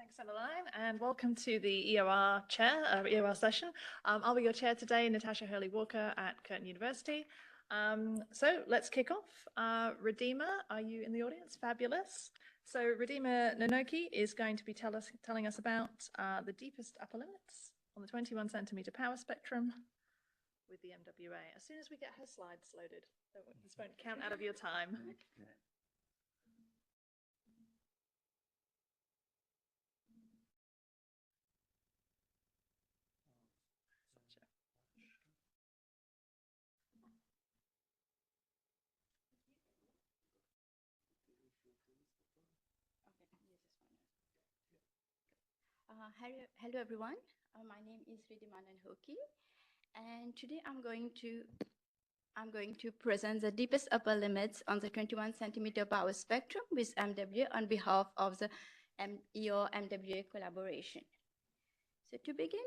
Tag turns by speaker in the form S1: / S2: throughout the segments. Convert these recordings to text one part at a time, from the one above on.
S1: Thanks, Adeline, and welcome to the EoR EoR session. I'll be your chair today, Natasha Hurley-Walker at Curtin University. So let's kick off. Redeemer, are you in the audience? Fabulous. So Redeemer Nonoki is going to be telling us about the deepest upper limits on the 21 centimeter power spectrum with the MWA. As soon as we get her slides loaded, this won't count out of your time.
S2: Okay.
S3: Hello everyone. My name is Redeemer Nonoki, and today I'm going to present the deepest upper limits on the 21 centimeter power spectrum with MWA on behalf of the EoR MWA collaboration. So to begin,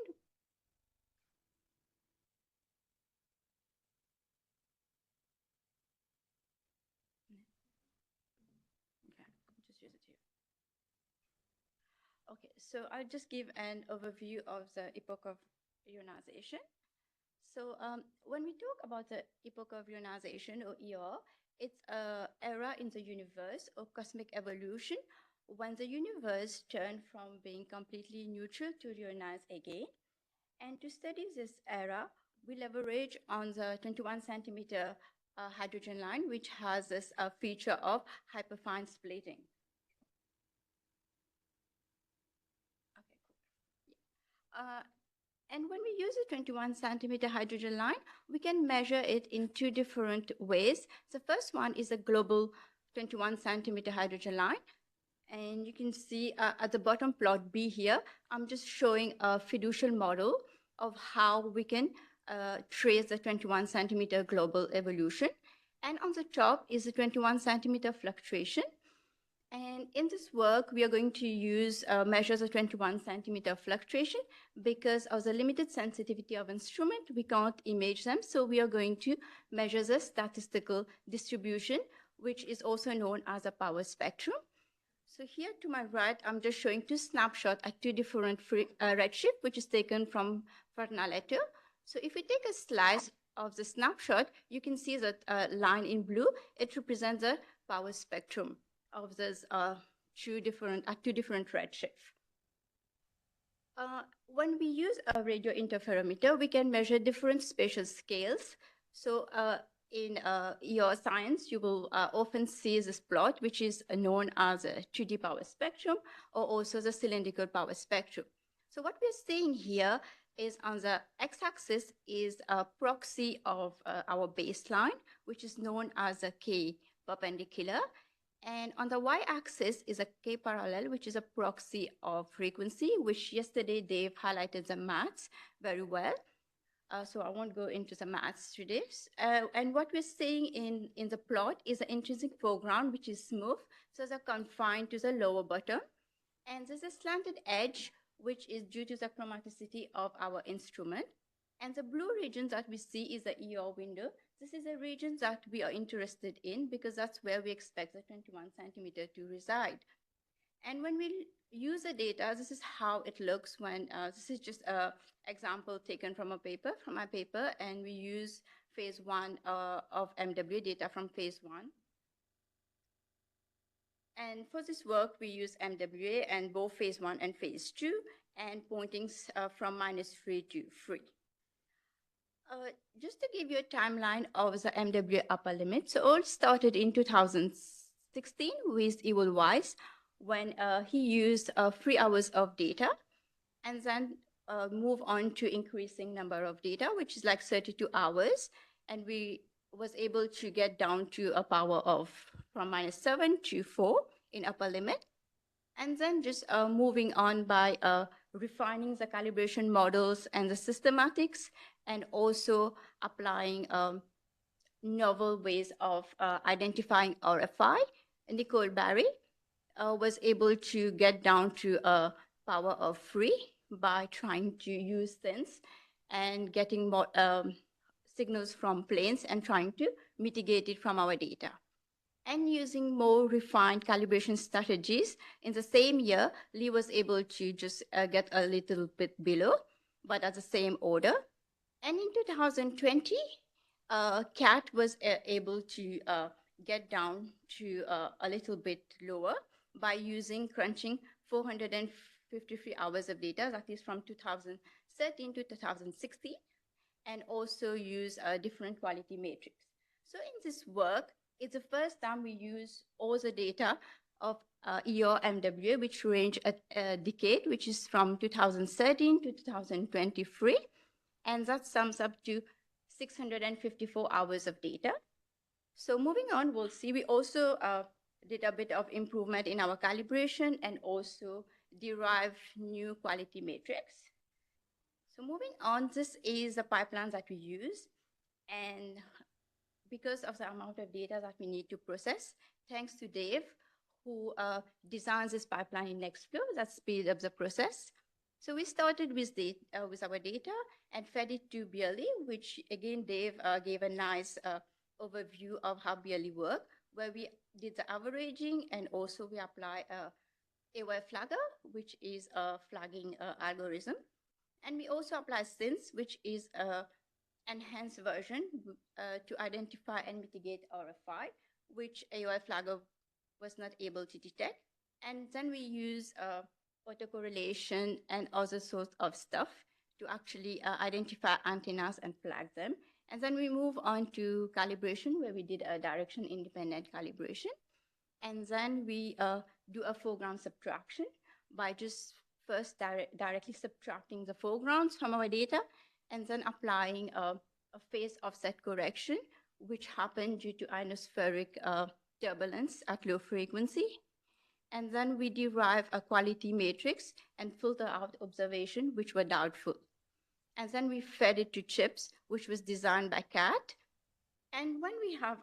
S3: Okay, so I'll just give an overview of the epoch of ionization. So when we talk about the epoch of ionization, or EoR, it's an era in the universe or cosmic evolution when the universe turned from being completely neutral to ionize again. And to study this era, we leverage on the 21 centimeter hydrogen line, which has this feature of hyperfine splitting. And when we use a 21 centimeter hydrogen line, we can measure it in two different ways. The first one is a global 21 centimeter hydrogen line. And you can see at the bottom plot B here, I'm just showing a fiducial model of how we can trace the 21 centimeter global evolution. And on the top is the 21 centimeter fluctuation. And in this work, we are going to use measures of 21 centimeter fluctuation because of the limited sensitivity of instrument, we can't image them. So we are going to measure the statistical distribution, which is also known as a power spectrum. So here to my right, I'm just showing two snapshots at two different redshift, which is taken from Fernaletter. So if we take a slice of the snapshot, you can see that line in blue, it represents the power spectrum of those two different redshift. When we use a radio interferometer, we can measure different spatial scales. So in your science, you will often see this plot, which is known as a 2D power spectrum, or also the cylindrical power spectrum. So what we're seeing here is on the x-axis is a proxy of our baseline, which is known as a K perpendicular. And on the y-axis is a K parallel, which is a proxy of frequency, which yesterday Dave highlighted the maths very well. So I won't go into the maths today. And what we're seeing in the plot is the intrinsic foreground, which is smooth. So they're confined to the lower bottom. And there's a slanted edge, which is due to the chromaticity of our instrument. And the blue region that we see is the EoR window. This is a region that we are interested in because that's where we expect the 21 centimeter to reside. And when we use the data, this is how it looks when, this is just an example taken from my paper, and we use phase 1 of MWA data from phase 1. And for this work, we use MWA and both phase 1 and phase 2, and pointings from -3 to 3. Just to give you a timeline of the MWA upper limit, so all started in 2016 with Ewell Weiss when he used 3 hours of data, and then move on to increasing number of data, which is like 32 hours, and we was able to get down to a power of from -7 to 4 in upper limit, and then just moving on by refining the calibration models and the systematics, and also applying novel ways of identifying RFI. Nicole Barry was able to get down to a power of 3 by trying to use sense and getting more signals from planes and trying to mitigate it from our data. And using more refined calibration strategies, in the same year, Lee was able to just get a little bit below, but at the same order. And in 2020, CAT was able to get down to a little bit lower by crunching 453 hours of data, that is from 2013 to 2016, and also use a different quality matrix. So in this work, it's the first time we use all the data of EoR MWA, which range a decade, which is from 2013 to 2023, and that sums up to 654 hours of data. So moving on, we'll see we also did a bit of improvement in our calibration and also derive new quality metrics. So moving on, this is the pipeline that we use. And because of the amount of data that we need to process, thanks to Dave, who designs this pipeline in Nextflow that speeds up the process. So we started with our data and fed it to BLE, which again, Dave gave a nice overview of how BLE works, where we did the averaging and also we apply EoR flagger, which is a flagging algorithm. And we also apply SYNS, which is an enhanced version to identify and mitigate RFI, which EoR flagger was not able to detect. And then we use autocorrelation and other sorts of stuff to actually identify antennas and flag them. And then we move on to calibration, where we did a direction-independent calibration. And then we do a foreground subtraction by just first directly subtracting the foregrounds from our data, and then applying a phase offset correction, which happened due to ionospheric turbulence at low frequency. And then we derive a quality matrix and filter out observation, which were doubtful. And then we fed it to CHIPS, which was designed by CAT. And when we have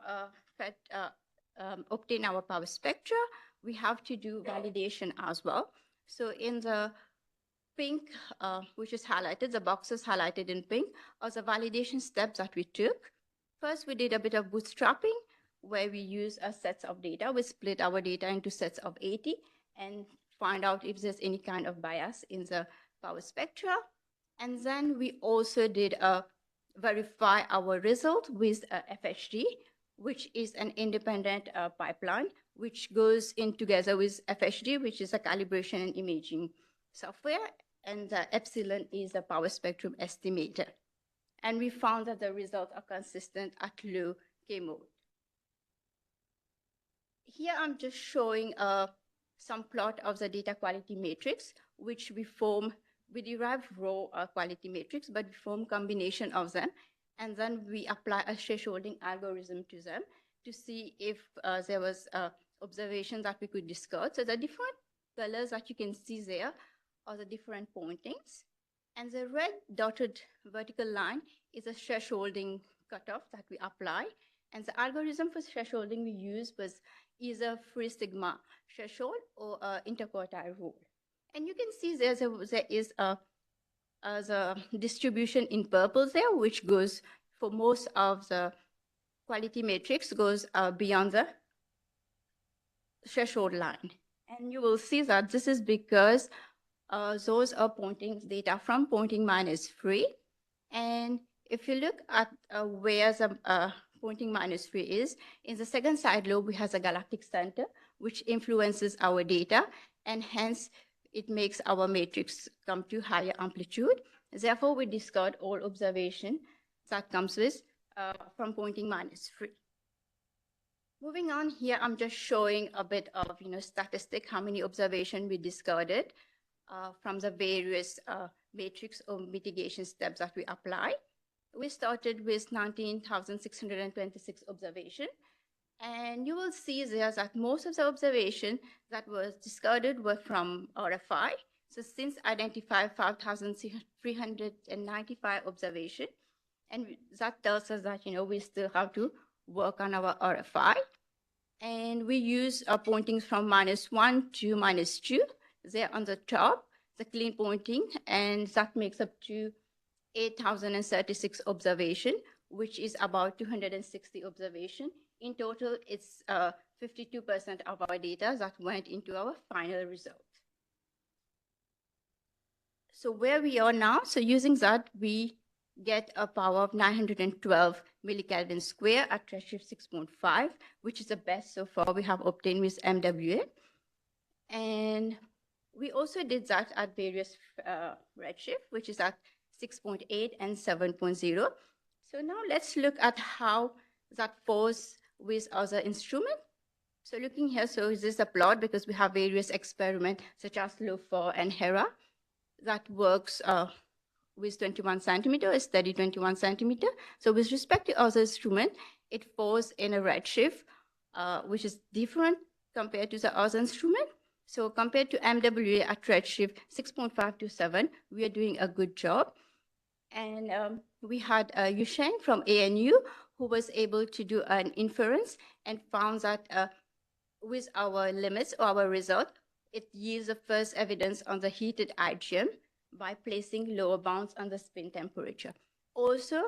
S3: obtained our power spectra, we have to do validation as well. So in the pink, which is highlighted, the boxes highlighted in pink, are the validation steps that we took. First, we did a bit of bootstrapping, where we use a sets of data. We split our data into sets of 80 and find out if there's any kind of bias in the power spectra. And then we also did verify our result with FHD, which is an independent pipeline, which goes in together with FHD, which is a calibration and imaging software, and the epsilon is a power spectrum estimator. And we found that the results are consistent at low K mode. Here I'm just showing some plot of the data quality matrix, which we derive raw quality matrix, but we form combination of them. And then we apply a thresholding algorithm to them to see if there was observation that we could discard. So the different colors that you can see there are the different pointings. And the red dotted vertical line is a thresholding cutoff that we apply. And the algorithm for thresholding we used was either free sigma threshold or interquartile rule. And you can see there is a distribution in purple there, which goes for most of the quality matrix goes beyond the threshold line. And you will see that this is because those are pointing data from pointing minus 3. And if you look at where the pointing minus 3 is, in the second side lobe, we have a galactic center, which influences our data, and hence it makes our matrix come to higher amplitude. Therefore, we discard all observation that comes with from pointing minus 3. Moving on here, I'm just showing a bit of statistic, how many observation we discarded from the various matrix or mitigation steps that we apply. We started with 19,626 observation. And you will see there that most of the observation that was discarded were from RFI. So SYNS identified 5,395 observation. And that tells us that, we still have to work on our RFI. And we use pointings from -1 to -2. There on the top, the clean pointing, and that makes up to 8,036 observation, which is about 260 observation. In total, it's 52% of our data that went into our final result. So where we are now, so using that, we get a power of 912 millikelvin square at redshift 6.5, which is the best so far we have obtained with MWA. And we also did that at various redshift, which is at 6.8 and 7.0. So now let's look at how that falls with other instruments. So looking here, so this is a plot because we have various experiments such as LOFA and HERA that works with 21 centimeter, a steady 21 centimeter. So with respect to other instrument, it falls in a redshift, which is different compared to the other instrument. So compared to MWA at redshift 6.5 to 7, we are doing a good job. And we had Yusheng from ANU who was able to do an inference and found that with our limits or our result, it yields the first evidence on the heated IGM by placing lower bounds on the spin temperature. Also,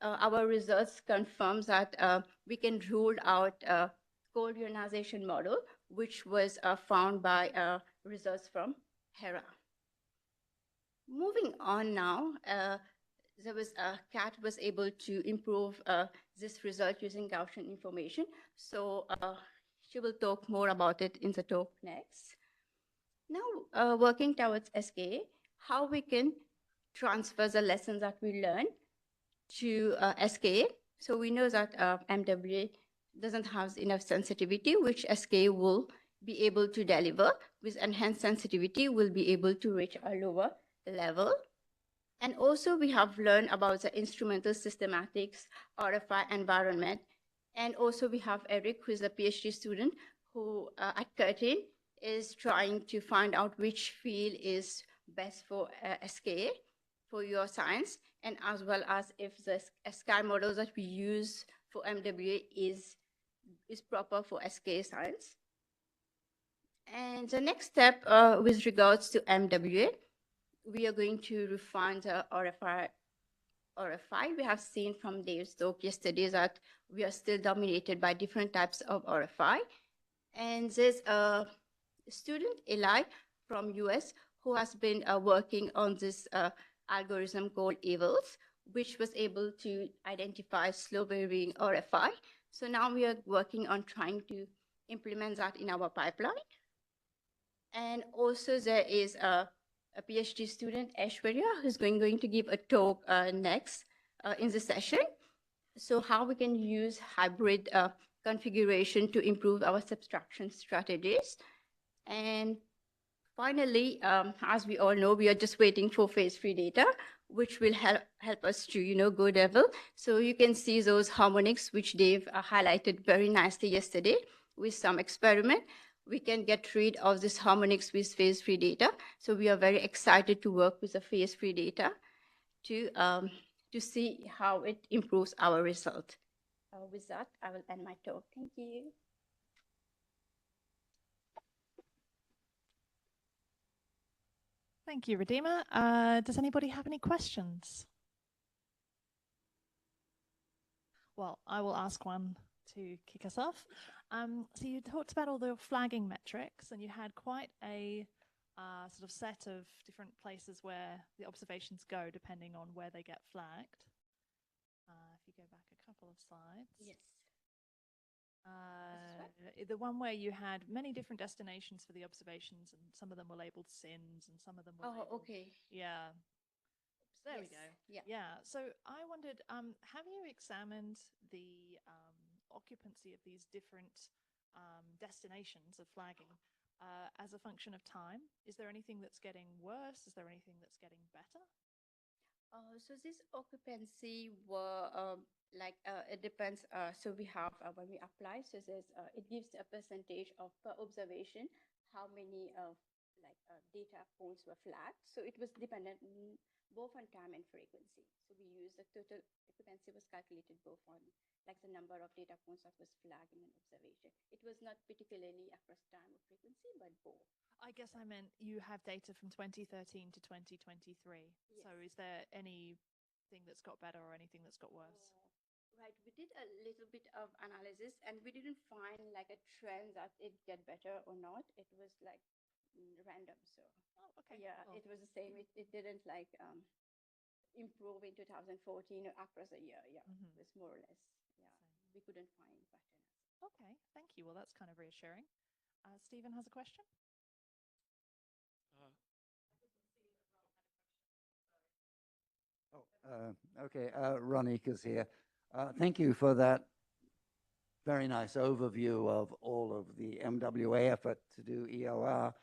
S3: our results confirm that we can rule out cold ionization model, which was found by results from HERA. Moving on now, Kat was able to improve this result using Gaussian information. So she will talk more about it in the talk next. Now, working towards SKA, how we can transfer the lessons that we learned to SKA. So we know that MWA doesn't have enough sensitivity, which SKA will be able to deliver. With enhanced sensitivity, we'll be able to reach a lower level. And also we have learned about the instrumental systematics, RFI environment. And also we have Eric, who is a PhD student who at Curtin is trying to find out which field is best for SKA, for your science, and as well as if the SKY models that we use for MWA is proper for SKA science. And the next step with regards to MWA, we are going to refine the RFI. We have seen from Dave's talk yesterday that we are still dominated by different types of RFI. And there's a student, Eli, from US, who has been working on this algorithm called EVLS, which was able to identify slow varying RFI. So now we are working on trying to implement that in our pipeline. And also there is a PhD student, Aishwarya, who's going to give a talk next in the session. So how we can use hybrid configuration to improve our subtraction strategies. And finally, as we all know, we are just waiting for phase 3 data, which will help us to, go level. So you can see those harmonics, which Dave highlighted very nicely yesterday with some experiment. We can get rid of this harmonics with phase 3 data. So we are very excited to work with the phase 3 data to see how it improves our result. With that, I will end my talk. Thank you.
S1: Thank you, Redeema. Does anybody have any questions? Well, I will ask one to kick us off. So you talked about all the flagging metrics, and you had quite a sort of set of different places where the observations go depending on where they get flagged. If you go back a couple of slides.
S3: Yes.
S1: The one where you had many different destinations for the observations, and some of them were labeled SINs, and some of them were labeled,
S3: okay.
S1: Yeah. There
S3: Yes.
S1: we go.
S3: Yeah.
S1: So I wondered, have you examined the occupancy of these different destinations of flagging as a function of time? Is there anything that's getting worse? Is there anything that's getting better?
S3: So this occupancy were it depends. So we have when we apply, so there's it gives a percentage of per observation how many data points were flagged. So it was dependent both on time and frequency. So we use the total occupancy was calculated both on the number of data points that was flagged in an observation. It was not particularly across time or frequency, but both.
S1: I guess I meant you have data from 2013 to 2023. Yes. So is there anything that's got better or anything that's got worse?
S3: Right, we did a little bit of analysis and we didn't find like a trend that it get better or not. It was like random. So
S1: Oh, okay.
S3: yeah,
S1: Cool.
S3: it was the same. It didn't like improve in 2014 or across a year. Yeah,
S1: Mhm.
S3: it was more or less. Yeah,
S1: Same.
S3: we couldn't find pattern.
S1: Okay, thank you. Well, that's kind of reassuring. Stephen has a question.
S2: Uh,
S4: Okay, Ronika's here. Thank you for that very nice overview of all of the MWA effort to do EoR.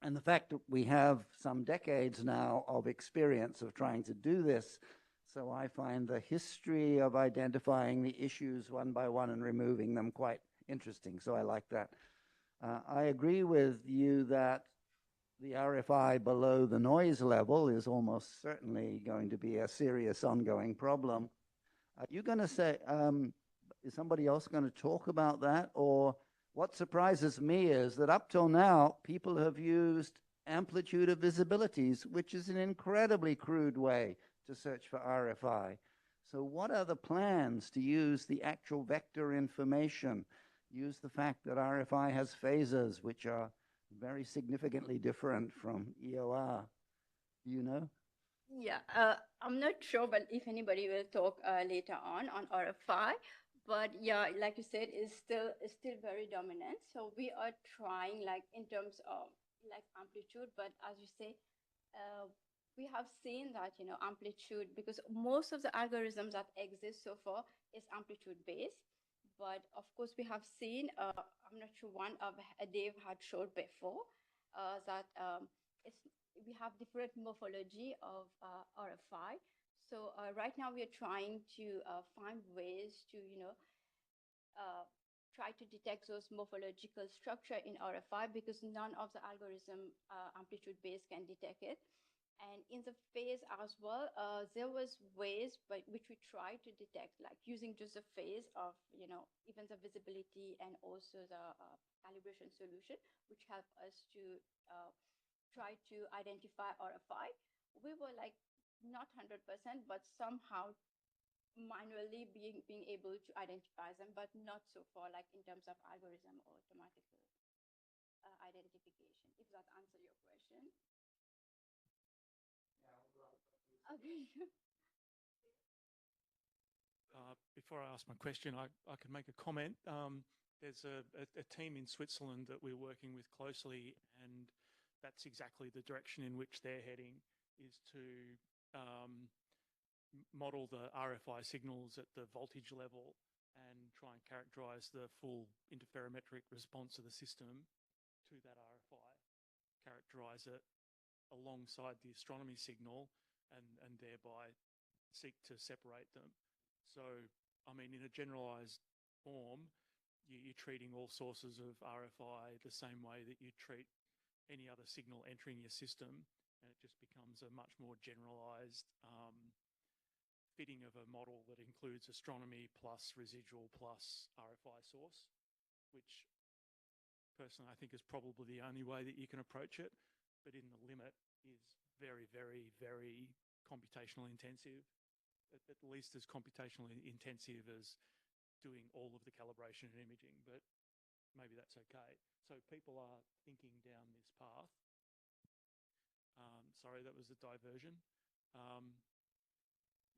S4: And the fact that we have some decades now of experience of trying to do this. So I find the history of identifying the issues one by one and removing them quite interesting. So I like that. I agree with you that the RFI below the noise level is almost certainly going to be a serious ongoing problem. Are you going to say, is somebody else going to talk about that? Or what surprises me is that up till now, people have used amplitude of visibilities, which is an incredibly crude way to search for RFI. So what are the plans to use the actual vector information? Use the fact that RFI has phasers, which are very significantly different from EoR. Do you know?
S3: Yeah, I'm not sure, but if anybody will talk later on RFI. But yeah, like you said, is still very dominant. So we are trying like in terms of like amplitude, but as you say, we have seen that amplitude, because most of the algorithms that exist so far is amplitude based. But of course, we have seen, I'm not sure, one of Dave had showed before that it's we have different morphology of RFI. So right now we are trying to find ways to, try to detect those morphological structure in RFI, because none of the algorithm amplitude base can detect it. And in the phase as well, there was ways by which we tried to detect, like using just a phase of, even the visibility and also the calibration solution, which helped us to try to identify RFI. We were like not 100%, but somehow manually being able to identify them, but not so far like in terms of algorithm or automatical identification, if that answers your question. Okay.
S2: Before I ask my question, I can make a comment. There's a team in Switzerland that we're working with closely, and that's exactly the direction in which they're heading, is to model the RFI signals at the voltage level and try and characterize the full interferometric response of the system to that RFI, characterize it alongside the astronomy signal, and thereby seek to separate them. So, I mean, in a generalized form, you're treating all sources of RFI the same way that you treat any other signal entering your system, and it just becomes a much more generalized fitting of a model that includes astronomy plus residual plus RFI source, which personally I think is probably the only way that you can approach it, but in the limit is very, very, very computationally intensive, at least as computationally intensive as doing all of the calibration and imaging, but maybe that's okay. So people are thinking down this path. Sorry, that was a diversion.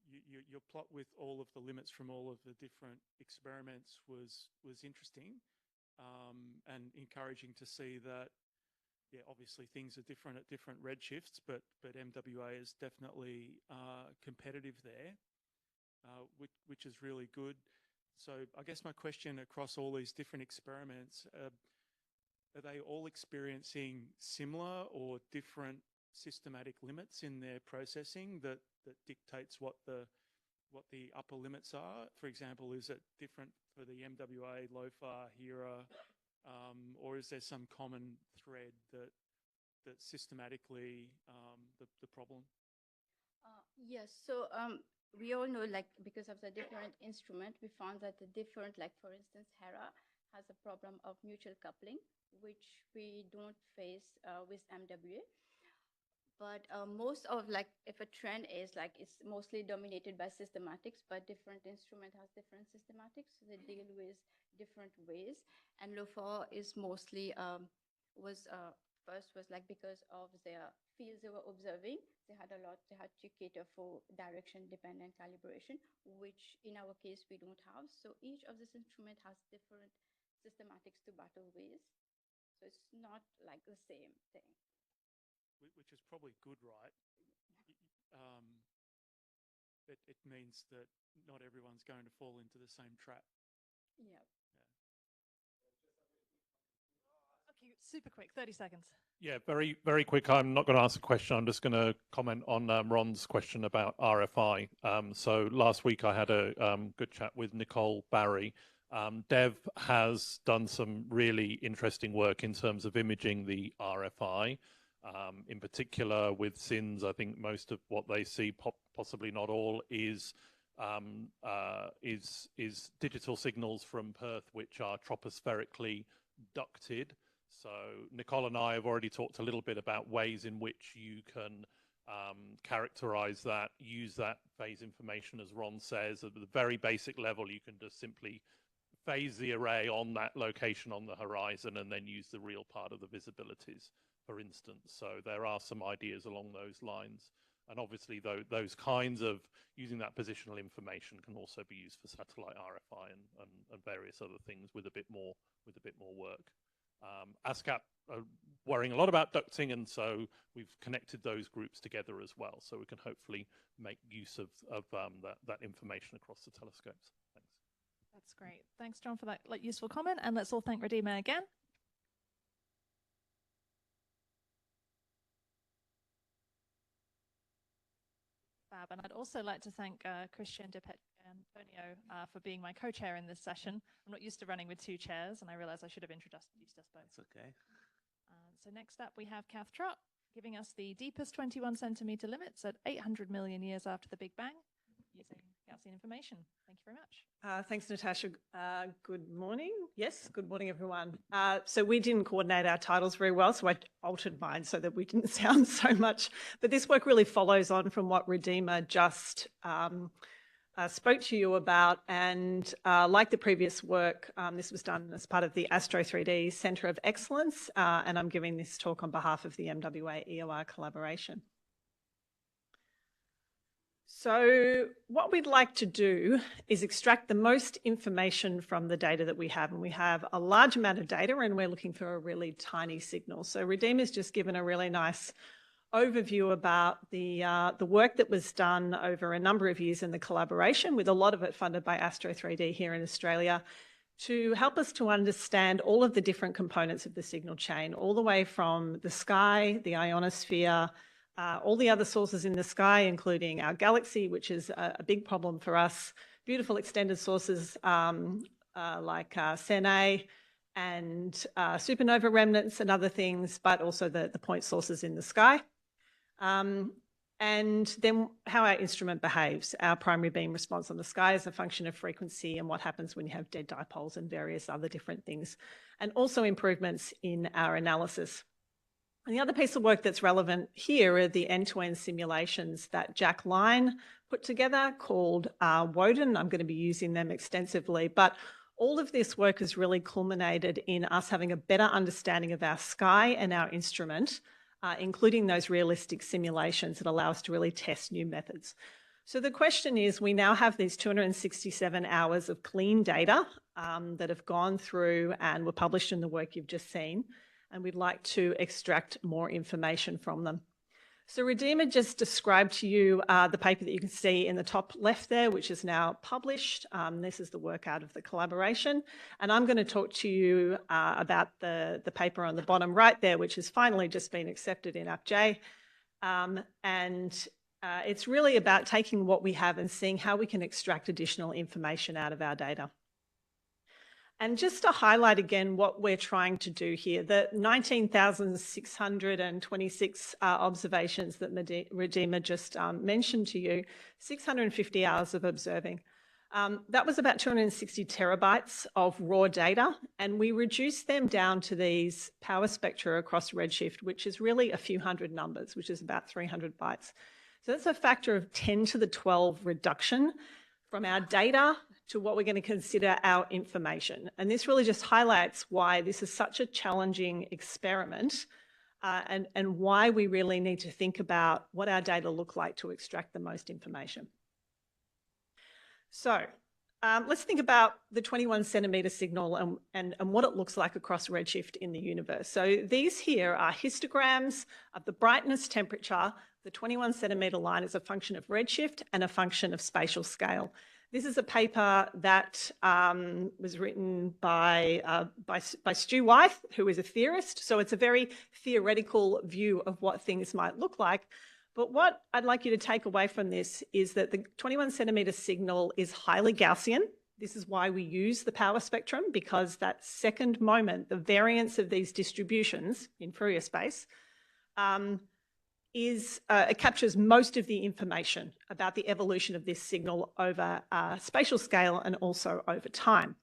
S2: Your plot with all of the limits from all of the different experiments was interesting, and encouraging to see that, yeah, obviously things are different at different redshifts, but MWA is definitely competitive there, which is really good. So I guess my question across all these different experiments, are they all experiencing similar or different systematic limits in their processing that dictates what the upper limits are? For example, is it different for the MWA, LOFAR, HERA, or is there some common thread that systematically the problem?
S3: Yes, so we all know, like, because of the different instrument, we found that the different, like, for instance, HERA has a problem of mutual coupling, which we don't face with MWA. But most of if a trend is it's mostly dominated by systematics, but different instrument has different systematics, so they deal with different ways. And LOFOR is mostly first was because of their fields they were observing, they had to cater for direction dependent calibration, which in our case we don't have. So each of this instrument has different systematics to battle with. So it's not like the same thing.
S2: Which is probably good, right? It means that not everyone's going to fall into the same trap.
S3: Yeah.
S1: Okay, super quick, 30 seconds.
S5: Yeah, very, very quick. I'm not going to ask a question. I'm just going to comment on Ron's question about RFI. So last week I had a good chat with Nicole Barry. Dev has done some really interesting work in terms of imaging the RFI. In particular with SINs, I think most of what they see, possibly not all, is digital signals from Perth which are tropospherically ducted. So Nicole and I have already talked a little bit about ways in which you can characterize that, use that phase information, as Ron says. At the very basic level, you can just simply phase the array on that location on the horizon and then use the real part of the visibilities, for instance. So there are some ideas along those lines. And obviously, those kinds of using that positional information can also be used for satellite RFI and various other things with a bit more work. ASCAP are worrying a lot about ducting, and so we've connected those groups together as well, so we can hopefully make use of that information across the telescopes. Thanks.
S1: That's great. Thanks, John, for that useful comment, and let's all thank Redeemer again. Fab. And I'd also like to thank Christian de Antonio for being my co-chair in this session. I'm not used to running with two chairs, and I realize I should have introduced us both.
S6: That's okay.
S1: So next up, we have Kath Trott giving us the deepest 21 centimeter limits at 800 million years after the Big Bang using Gaussian information. Thank you very much.
S7: Thanks, Natasha. Good morning. Yes, good morning, everyone. So we didn't coordinate our titles very well, so I altered mine so that we didn't sound so much. But this work really follows on from what Redeemer just spoke to you about. And like the previous work, this was done as part of the Astro 3D Centre of Excellence. And I'm giving this talk on behalf of the MWA EoR collaboration. So what we'd like to do is extract the most information from the data that we have. And we have a large amount of data and we're looking for a really tiny signal. So Redeemer's just given a really nice overview about the work that was done over a number of years in the collaboration, with a lot of it funded by Astro 3D here in Australia, to help us to understand all of the different components of the signal chain, all the way from the sky, the ionosphere, all the other sources in the sky, including our galaxy, which is a big problem for us, beautiful extended sources like Sen-A and supernova remnants and other things, but also the point sources in the sky. And then how our instrument behaves, our primary beam response on the sky as a function of frequency, and what happens when you have dead dipoles and various other different things, and also improvements in our analysis. And the other piece of work that's relevant here are the end-to-end simulations that Jack Line put together called Woden. I'm going to be using them extensively, but all of this work has really culminated in us having a better understanding of our sky and our instrument, including those realistic simulations that allow us to really test new methods. So the question is, we now have these 267 hours of clean data that have gone through and were published in the work you've just seen, and we'd like to extract more information from them. So Redeemer just described to you the paper that you can see in the top left there, which is now published. This is the work out of the collaboration. And I'm going to talk to you about the paper on the bottom right there, which has finally just been accepted in AppJ. It's really about taking what we have and seeing how we can extract additional information out of our data. And just to highlight again what we're trying to do here, the 19,626 observations that Redeemer just mentioned to you, 650 hours of observing. That was about 260 terabytes of raw data, and we reduced them down to these power spectra across Redshift, which is really a few hundred numbers, which is about 300 bytes. So that's a factor of 10 to the 12 reduction from our data to what we're going to consider our information. And this really just highlights why this is such a challenging experiment and why we really need to think about what our data look like to extract the most information. So let's think about the 21 centimetre signal and what it looks like across Redshift in the universe. So these here are histograms of the brightness temperature. The 21 centimetre line is a function of Redshift and a function of spatial scale. This is a paper that was written by Stu Wythe, who is a theorist. So it's a very theoretical view of what things might look like. But what I'd like you to take away from this is that the 21 centimetre signal is highly Gaussian. This is why we use the power spectrum, because that second moment, the variance of these distributions in Fourier space, it captures most of the information about the evolution of this signal over spatial scale and also over time.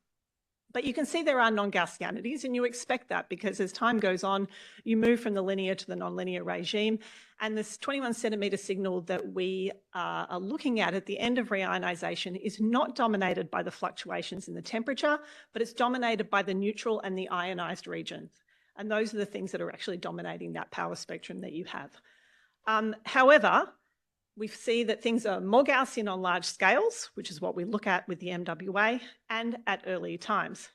S7: But you can see there are non-Gaussianities, and you expect that because as time goes on, you move from the linear to the nonlinear regime. And this 21 centimetre signal that we are looking at the end of reionization is not dominated by the fluctuations in the temperature, but it's dominated by the neutral and the ionized regions. And those are the things that are actually dominating that power spectrum that you have. However, we see that things are more Gaussian on large scales, which is what we look at with the MWA, and at earlier times.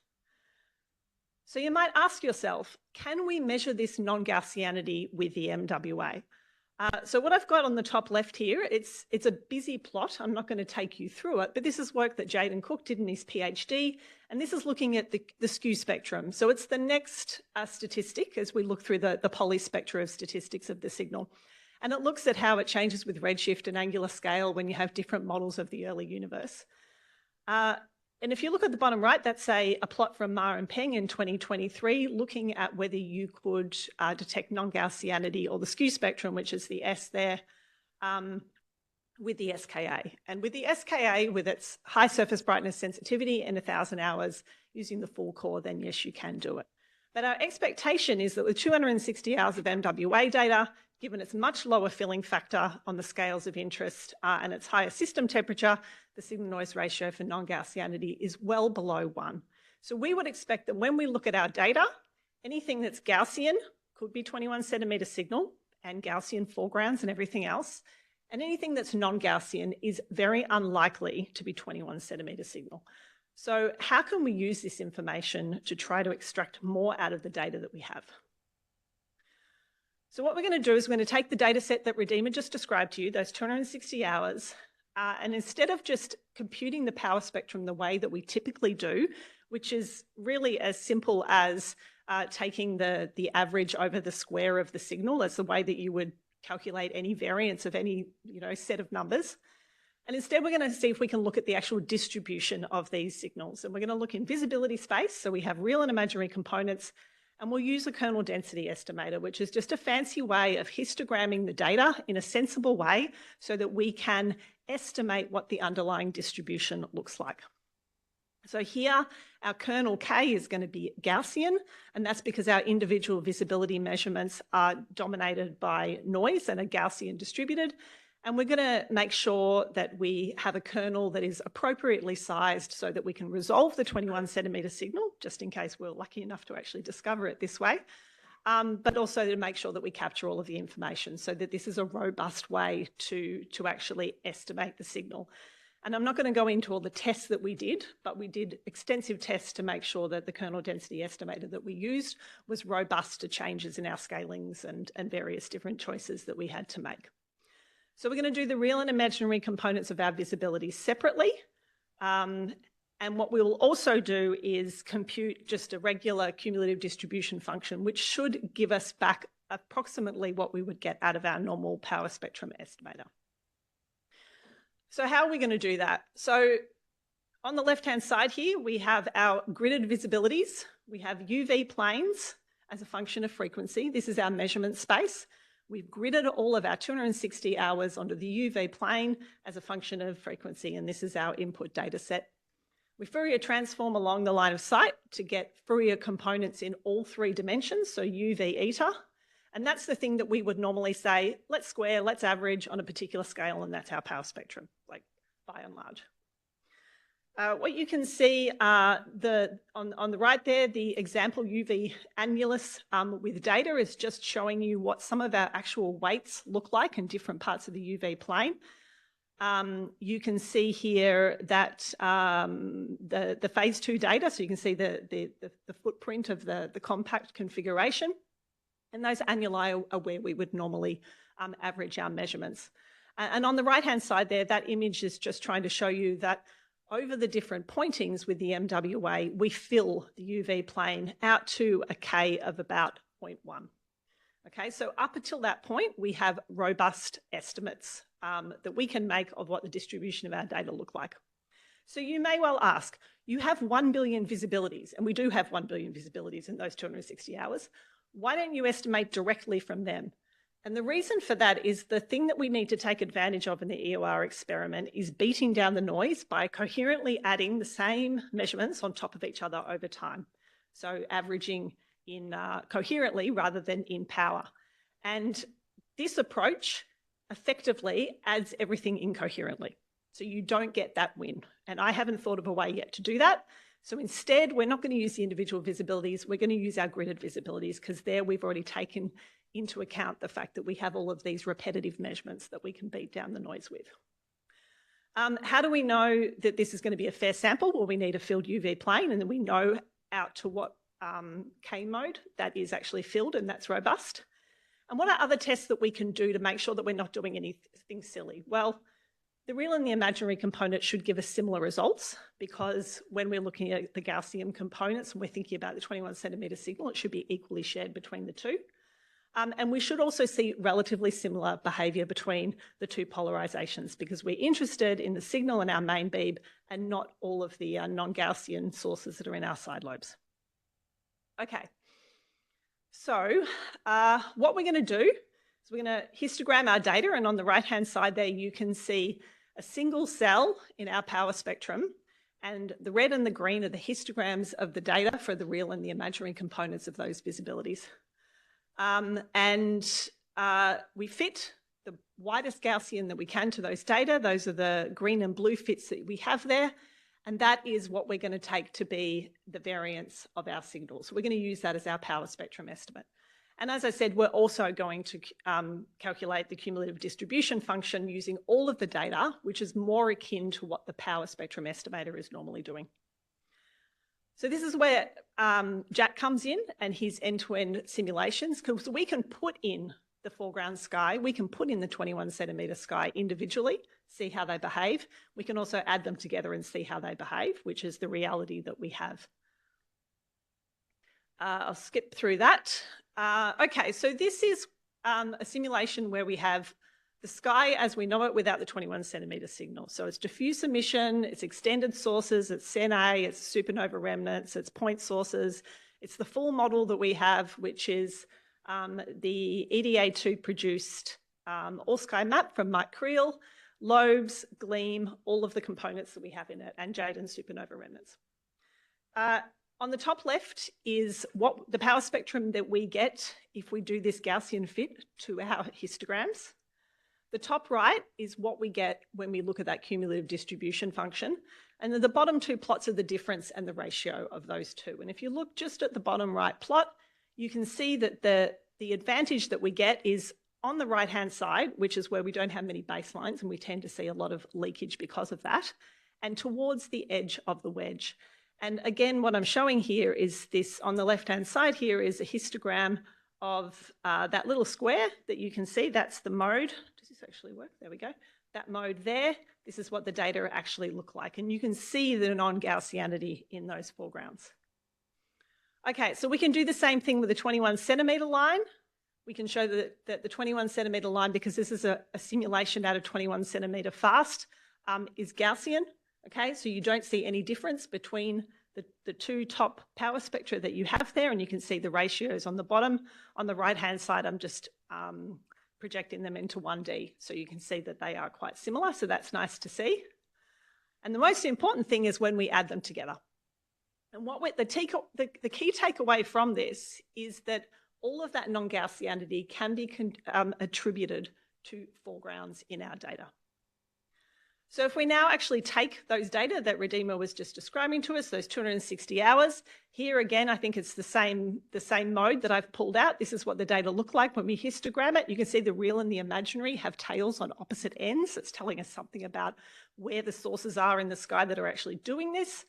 S7: So you might ask yourself, can we measure this non-Gaussianity with the MWA? So what I've got on the top left here, it's a busy plot. I'm not going to take you through it, but this is work that Jaden Cook did in his PhD, and this is looking at the skew spectrum. So it's the next statistic as we look through the polyspectra of statistics of the signal. And it looks at how it changes with redshift and angular scale when you have different models of the early universe. And if you look at the bottom right, that's a plot from Ma and Peng in 2023, looking at whether you could detect non-Gaussianity or the skew spectrum, which is the S there, with the SKA. And with the SKA, with its high surface brightness sensitivity in 1,000 hours using the full core, then yes, you can do it. But our expectation is that with 260 hours of MWA data, given its much lower filling factor on the scales of interest and its higher system temperature, the signal-noise ratio for non-Gaussianity is well below 1. So we would expect that when we look at our data, anything that's Gaussian could be 21 centimetre signal and Gaussian foregrounds and everything else, and anything that's non-Gaussian is very unlikely to be 21 centimetre signal. So how can we use this information to try to extract more out of the data that we have? So what we're going to do is we're going to take the data set that Redeemer just described to you, those 260 hours, and instead of just computing the power spectrum the way that we typically do, which is really as simple as taking the average over the square of the signal, that's the way that you would calculate any variance of any set of numbers. And instead, we're going to see if we can look at the actual distribution of these signals. And we're going to look in visibility space, so we have real and imaginary components, and we'll use a kernel density estimator, which is just a fancy way of histogramming the data in a sensible way so that we can estimate what the underlying distribution looks like. So here, our kernel K is going to be Gaussian, and that's because our individual visibility measurements are dominated by noise and are Gaussian distributed. And we're going to make sure that we have a kernel that is appropriately sized so that we can resolve the 21 centimetre signal, just in case we're lucky enough to actually discover it this way, but also to make sure that we capture all of the information so that this is a robust way to actually estimate the signal. And I'm not going to go into all the tests that we did, but we did extensive tests to make sure that the kernel density estimator that we used was robust to changes in our scalings and various different choices that we had to make. So we're going to do the real and imaginary components of our visibility separately. And what we will also do is compute just a regular cumulative distribution function, which should give us back approximately what we would get out of our normal power spectrum estimator. So how are we going to do that? So on the left-hand side here, we have our gridded visibilities. We have UV planes as a function of frequency. This is our measurement space. We've gridded all of our 260 hours onto the UV plane as a function of frequency, and this is our input data set. We Fourier transform along the line of sight to get Fourier components in all 3 dimensions, so UV eta, and that's the thing that we would normally say, let's square, let's average on a particular scale, and that's our power spectrum, like by and large. What you can see on the right there, the example UV annulus with data is just showing you what some of our actual weights look like in different parts of the UV plane. You can see here that the phase 2 data, so you can see the footprint of the compact configuration, and those annuli are where we would normally average our measurements. And on the right-hand side there, that image is just trying to show you that over the different pointings with the MWA, we fill the UV plane out to a K of about 0.1. Okay, so up until that point, we have robust estimates that we can make of what the distribution of our data look like. So you may well ask, you have 1 billion visibilities, and we do have 1 billion visibilities in those 260 hours. Why don't you estimate directly from them? And the reason for that is the thing that we need to take advantage of in the EoR experiment is beating down the noise by coherently adding the same measurements on top of each other over time. So averaging in coherently rather than in power. And this approach effectively adds everything incoherently. So you don't get that win. And I haven't thought of a way yet to do that. So instead, we're not going to use the individual visibilities. We're going to use our gridded visibilities because there we've already taken into account the fact that we have all of these repetitive measurements that we can beat down the noise with. How do we know that this is going to be a fair sample? Well, we need a filled UV plane, and then we know out to what K mode that is actually filled, and that's robust. And what are other tests that we can do to make sure that we're not doing anything silly? Well, the real and the imaginary component should give us similar results, because when we're looking at the Gaussian components and we're thinking about the 21 centimetre signal, it should be equally shared between the two. And we should also see relatively similar behaviour between the 2 polarisations, because we're interested in the signal in our main beam and not all of the non-Gaussian sources that are in our side lobes. Okay, so what we're going to do is we're going to histogram our data, and on the right-hand side there you can see a single cell in our power spectrum, and the red and the green are the histograms of the data for the real and the imaginary components of those visibilities. We fit the widest Gaussian that we can to those data. Those are the green and blue fits that we have there. And that is what we're going to take to be the variance of our signal. So we're going to use that as our power spectrum estimate. And as I said, we're also going to calculate the cumulative distribution function using all of the data, which is more akin to what the power spectrum estimator is normally doing. So this is where Jack comes in and his end-to-end simulations, because we can put in the foreground sky, we can put in the 21 centimetre sky individually, see how they behave. We can also add them together and see how they behave, which is the reality that we have. I'll skip through that. Okay, so this is a simulation where we have the sky as we know it without the 21 centimetre signal. So it's diffuse emission, it's extended sources, it's Sen-A, it's supernova remnants, it's point sources. It's the full model that we have, which is the EDA2 produced all-sky map from Mike Creel, lobes, gleam, all of the components that we have in it, and jade and supernova remnants. On the top left is what the power spectrum that we get if we do this Gaussian fit to our histograms. The top right is what we get when we look at that cumulative distribution function. And then the bottom 2 plots are the difference and the ratio of those two. And if you look just at the bottom right plot, you can see that the advantage that we get is on the right-hand side, which is where we don't have many baselines, and we tend to see a lot of leakage because of that, and towards the edge of the wedge. And again, what I'm showing here is this, on the left-hand side here is a histogram of that little square that you can see. That's the mode. Does this actually work? There we go. That mode there, this is what the data actually look like. And you can see the non-Gaussianity in those foregrounds. Okay, so we can do the same thing with the 21 centimetre line. We can show that the 21 centimetre line, because this is a simulation out of 21 centimetre fast, is Gaussian. Okay, so you don't see any difference between the 2 top power spectra that you have there, and you can see the ratios on the bottom. On the right-hand side, I'm just projecting them into 1D. So you can see that they are quite similar. So that's nice to see. And the most important thing is when we add them together. And the key takeaway from this is that all of that non-Gaussianity can be attributed to foregrounds in our data. So if we now actually take those data that Redeemer was just describing to us, those 260 hours, here again, I think it's the same mode that I've pulled out. This is what the data look like when we histogram it. You can see the real and the imaginary have tails on opposite ends. It's telling us something about where the sources are in the sky that are actually doing this.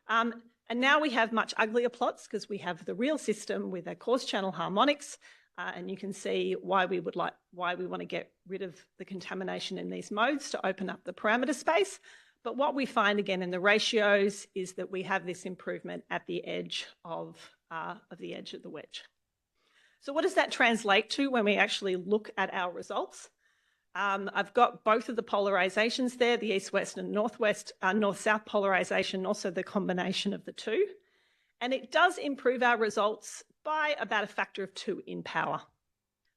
S7: And now we have much uglier plots because we have the real system with a coarse channel harmonics. And you can see why we want to get rid of the contamination in these modes to open up the parameter space. But what we find again in the ratios is that we have this improvement at the edge of the wedge. So what does that translate to when we actually look at our results? I've got both of the polarizations there, the east-west and north-south polarization, also the combination of the two. And it does improve our results by about a factor of 2 in power.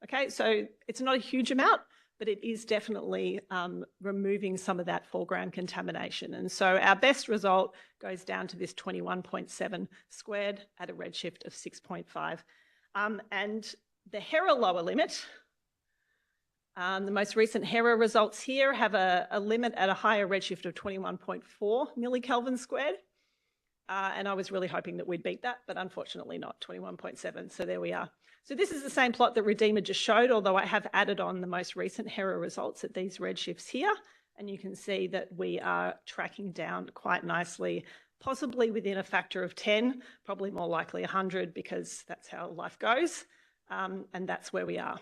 S7: Okay, so it's not a huge amount, but it is definitely removing some of that foreground contamination. And so our best result goes down to this 21.7 squared at a redshift of 6.5. And the Hera lower limit, the most recent Hera results here have a limit at a higher redshift of 21.4 millikelvin squared. And I was really hoping that we'd beat that, but unfortunately not, 21.7. So there we are. So this is the same plot that Redeemer just showed, although I have added on the most recent Hera results at these redshifts here. And you can see that we are tracking down quite nicely, possibly within a factor of 10, probably more likely 100 because that's how life goes. And that's where we are.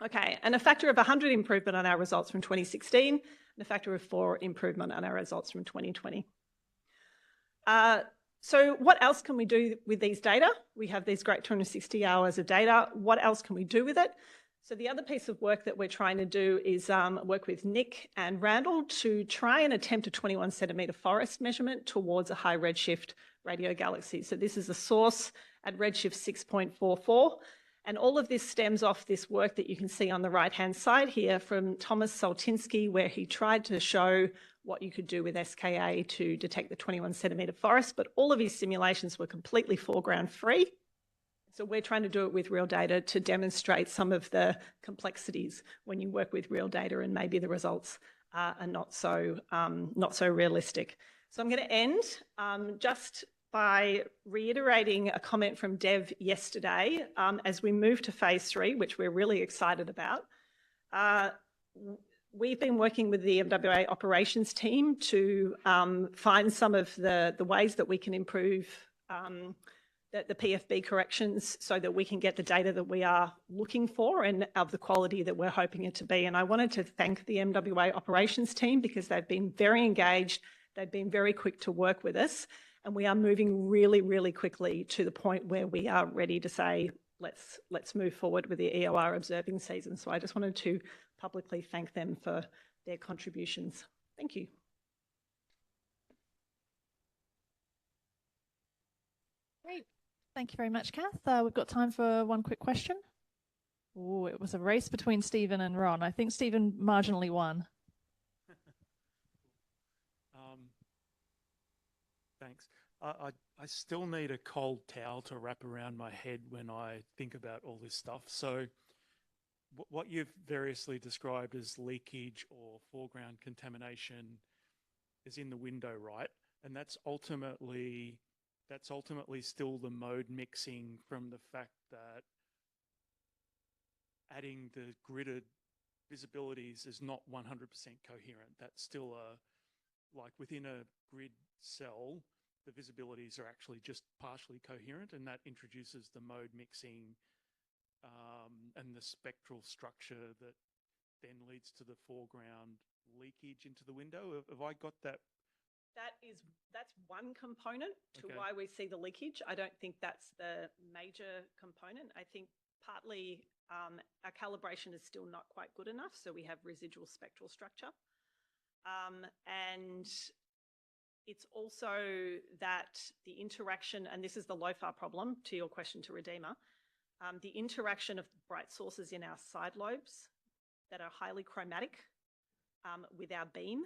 S7: Okay, and a factor of 100 improvement on our results from 2016, and a factor of 4 improvement on our results from 2020. So what else can we do with these data? We have these great 260 hours of data. What else can we do with it? So the other piece of work that we're trying to do is work with Nick and Randall to try and attempt a 21 centimetre forest measurement towards a high redshift radio galaxy. So this is a source at redshift 6.44. And all of this stems off this work that you can see on the right-hand side here from Thomas Soltinsky, where he tried to show what you could do with SKA to detect the 21 centimetre forest, but all of his simulations were completely foreground free. So we're trying to do it with real data to demonstrate some of the complexities when you work with real data, and maybe the results are not so realistic. So I'm going to end just by reiterating a comment from Dev yesterday. As we move to phase 3, which we're really excited about, we've been working with the MWA operations team to find some of the ways that we can improve the PFB corrections so that we can get the data that we are looking for and of the quality that we're hoping it to be. And I wanted to thank the MWA operations team because they've been very engaged, they've been very quick to work with us, and we are moving really, really quickly to the point where we are ready to say, let's move forward with the EoR observing season. So I just wanted to publicly thank them for their contributions. Thank you.
S1: Great. Thank you very much, Kath. We've got time for one quick question. Oh, it was a race between Stephen and Ron. I think Stephen marginally won.
S2: Thanks. I still need a cold towel to wrap around my head when I think about all this stuff. So what you've variously described as leakage or foreground contamination is in the window, right? And that's ultimately still the mode mixing from the fact that adding the gridded visibilities is not 100% coherent. That's still like within a grid cell, the visibilities are actually just partially coherent, and that introduces the mode mixing and the spectral structure that then leads to the foreground leakage into the window. Have I got that?
S7: That's one component to why we see the leakage. I don't think that's the major component. I think partly our calibration is still not quite good enough, so we have residual spectral structure. And it's also that the interaction, and this is the LOFAR problem to your question to Redeemer, the interaction of bright sources in our side lobes that are highly chromatic with our beam.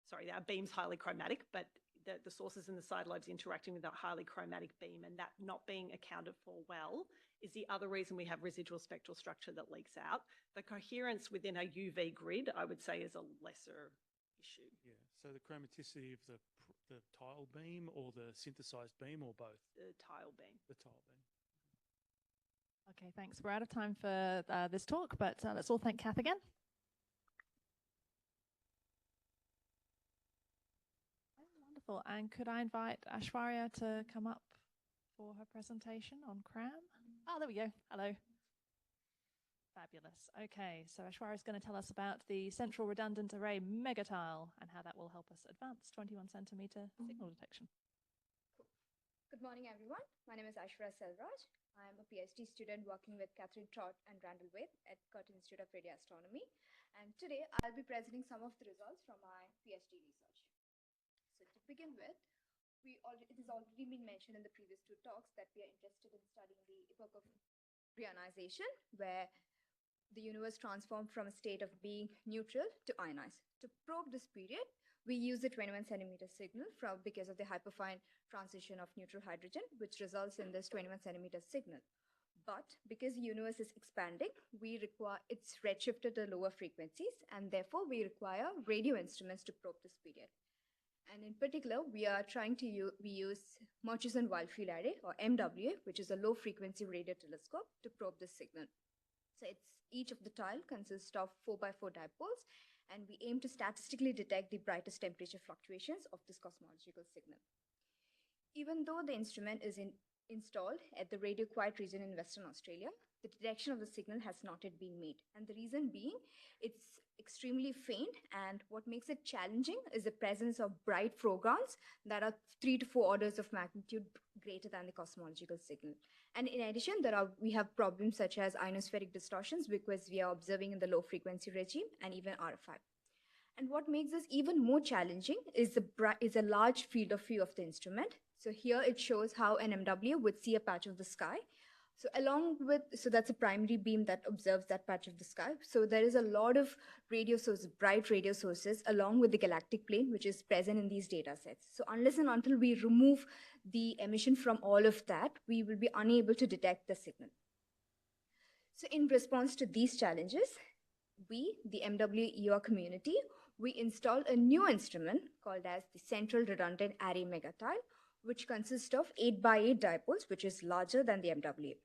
S7: Sorry, our beam's highly chromatic, but the sources in the side lobes interacting with that highly chromatic beam and that not being accounted for well is the other reason we have residual spectral structure that leaks out. The coherence within a UV grid, I would say, is a lesser issue.
S2: Yeah, so the chromaticity of the tile beam or the synthesized beam or both?
S7: The tile beam.
S2: The tile beam.
S1: Okay, thanks. We're out of time for this talk, but let's all thank Kath again. Wonderful. And could I invite Aishwarya to come up for her presentation on CRAM? Oh, there we go. Hello. Fabulous. Okay, so Aishwarya is going to tell us about the central redundant array megatile and how that will help us advance 21 centimeter signal detection.
S6: Cool. Good morning, everyone. My name is Aishwarya Selvaraj. I am a PhD student working with Catherine Trott and Randall Waite at Curtin Institute of Radio Astronomy. And today I'll be presenting some of the results from my PhD research. So to begin with, it has already been mentioned in the previous two talks that we are interested in studying the epoch of reionization, where the universe transformed from a state of being neutral to ionized. To probe this period, we use the 21 centimeter signal because of the hyperfine transition of neutral hydrogen, which results in this 21 centimeter signal. But because the universe is expanding, it's redshifted to lower frequencies, and therefore we require radio instruments to probe this period. And in particular, we use Murchison-Wildfield Array, or MWA, which is a low frequency radio telescope, to probe this signal. So each of the tile consists of 4x4 dipoles, and we aim to statistically detect the brightest temperature fluctuations of this cosmological signal. Even though the instrument is installed at the radio quiet region in Western Australia, the detection of the signal has not yet been made. And the reason being, it's extremely faint, and what makes it challenging is the presence of bright foregrounds that are 3 to 4 orders of magnitude greater than the cosmological signal. And in addition, we have problems such as ionospheric distortions because we are observing in the low frequency regime and even RFI. And what makes this even more challenging is a large field of view of the instrument. So here it shows how an MWA would see a patch of the sky. So that's a primary beam that observes that patch of the sky. So there is a lot of bright radio sources along with the galactic plane, which is present in these data sets. So unless and until we remove the emission from all of that, we will be unable to detect the signal. So in response to these challenges, we, the MWA EoR community, we installed a new instrument called as the Central Redundant Array Megatile, which consists of 8x8 dipoles, which is larger than the MWA.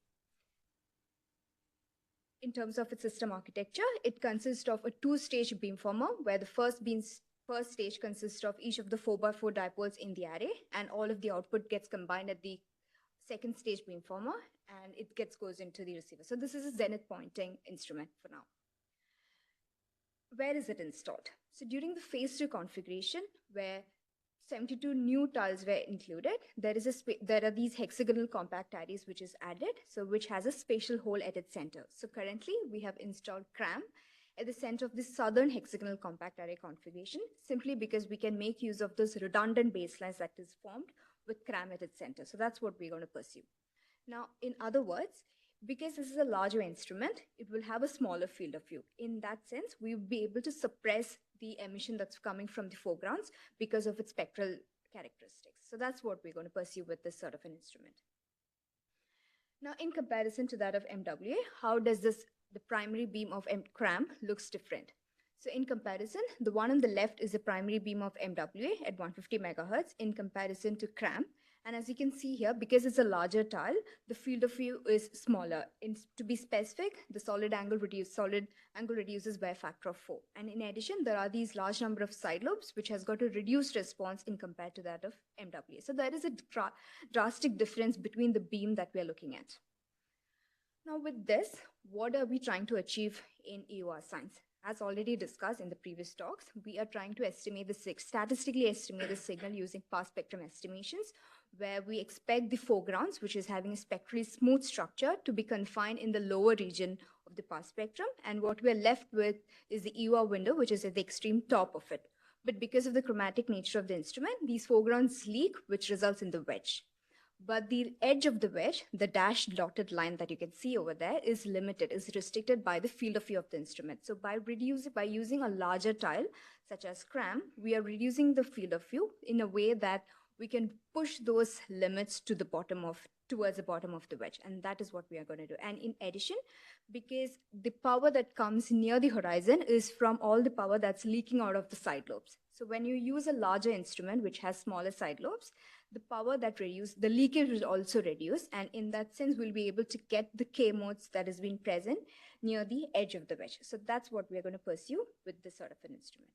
S6: In terms of its system architecture, it consists of a 2-stage beamformer, where the first stage consists of each of the 4x4 dipoles in the array, and all of the output gets combined at the second stage beamformer, and it goes into the receiver. So this is a zenith pointing instrument for now. Where is it installed? So during the phase 2 configuration, where 72 new tiles were included, there are these hexagonal compact arrays which is added, so which has a spatial hole at its center. So currently we have installed CRAM at the center of this southern hexagonal compact array configuration, simply because we can make use of those redundant baselines that is formed with CRAM at its center. So that's what we're going to pursue. Now, in other words, because this is a larger instrument, it will have a smaller field of view. In that sense, we will be able to suppress the emission that's coming from the foregrounds because of its spectral characteristics. So that's what we're going to pursue with this sort of an instrument. Now, in comparison to that of MWA, how does the primary beam of CRAM looks different? So in comparison, the one on the left is the primary beam of MWA at 150 megahertz in comparison to CRAM. And as you can see here, because it's a larger tile, the field of view is smaller. To be specific, the solid angle reduces by a factor of 4. And in addition, there are these large number of side lobes, which has got a reduced response in compared to that of MWA. So there is a drastic difference between the beam that we are looking at. Now with this, what are we trying to achieve in EoR science? As already discussed in the previous talks, we are trying to statistically estimate the signal using path spectrum estimations, where we expect the foregrounds, which is having a spectrally smooth structure, to be confined in the lower region of the path spectrum. And what we're left with is the EoR window, which is at the extreme top of it. But because of the chromatic nature of the instrument, these foregrounds leak, which results in the wedge. But the edge of the wedge, the dashed dotted line that you can see over there, is limited, is restricted by the field of view of the instrument. So by using a larger tile, such as CRAM, we are reducing the field of view in a way that we can push those limits to the towards the bottom of the wedge. And that is what we are going to do. And in addition, because the power that comes near the horizon is from all the power that's leaking out of the side lobes. So when you use a larger instrument, which has smaller side lobes, the power that the leakage will also reduce. And in that sense, we'll be able to get the K modes that has been present near the edge of the wedge. So that's what we're going to pursue with this sort of an instrument.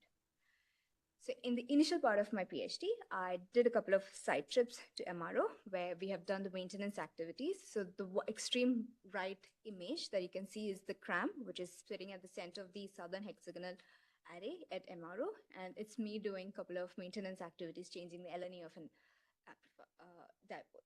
S6: So in the initial part of my PhD, I did a couple of side trips to MRO where we have done the maintenance activities. So the extreme right image that you can see is the CRAM, which is sitting at the center of the southern hexagonal array at MRO. And it's me doing a couple of maintenance activities, changing the LNE of an dipole.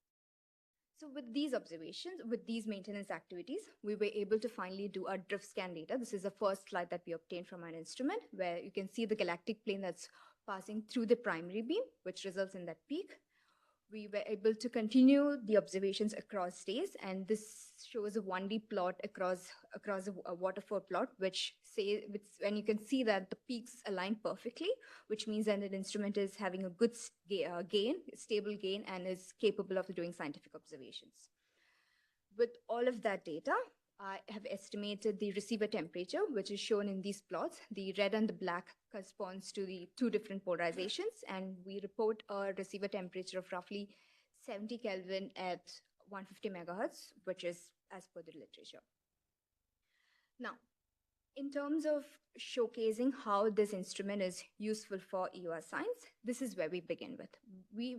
S6: So with these observations, with these maintenance activities, we were able to finally do our drift scan data. This is the first slide that we obtained from our instrument, where you can see the galactic plane that's passing through the primary beam, which results in that peak. We were able to continue the observations across days, and this shows a 1D plot across a waterfall plot, when you can see that the peaks align perfectly, which means that the instrument is having a good stable gain, and is capable of doing scientific observations. With all of that data, I have estimated the receiver temperature, which is shown in these plots. The red and the black corresponds to the two different polarizations, and we report a receiver temperature of roughly 70 Kelvin at 150 megahertz, which is as per the literature. Now, in terms of showcasing how this instrument is useful for EoR science, this is where we begin with. We're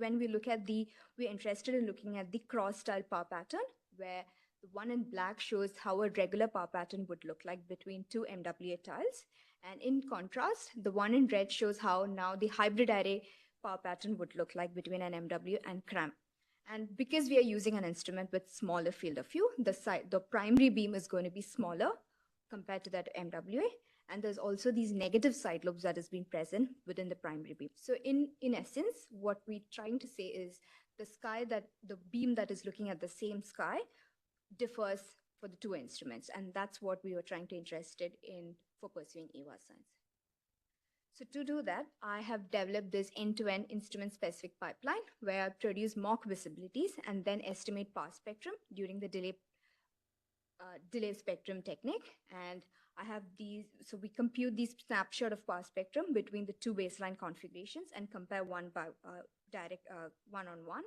S6: interested in looking at the cross-style power pattern, where the one in black shows how a regular power pattern would look like between two MWA tiles. And in contrast, the one in red shows how now the hybrid array power pattern would look like between an MW and CRAM. And because we are using an instrument with smaller field of view, the primary beam is going to be smaller compared to that MWA. And there's also these negative side lobes that has been present within the primary beam. So in essence, what we're trying to say is the beam that is looking at the same sky differs for the two instruments, and that's what we were trying to interested in for pursuing EoR science. So to do that, I have developed this end-to-end instrument-specific pipeline where I produce mock visibilities and then estimate power spectrum during the delay spectrum technique. And I have so we compute these snapshot of power spectrum between the two baseline configurations and compare one one-on-one.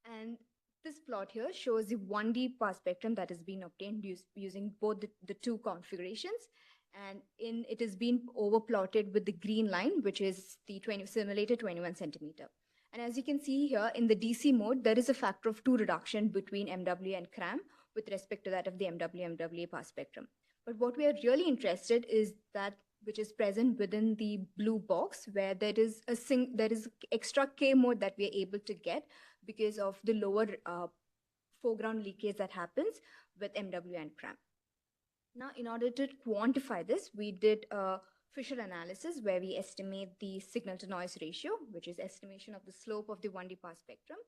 S6: And this plot here shows the 1D power spectrum that has been obtained using both the two configurations. And it has been overplotted with the green line, which is the simulated 21 centimeter. And as you can see here, in the DC mode, there is a factor of 2 reduction between MW and CRAM with respect to that of the MWA power spectrum. But what we are really interested is that which is present within the blue box, where there is extra K mode that we are able to get because of the lower foreground leakage that happens with MW and CRAM. Now, in order to quantify this, we did a Fisher analysis where we estimate the signal to noise ratio, which is estimation of the slope of the 1D power spectrum.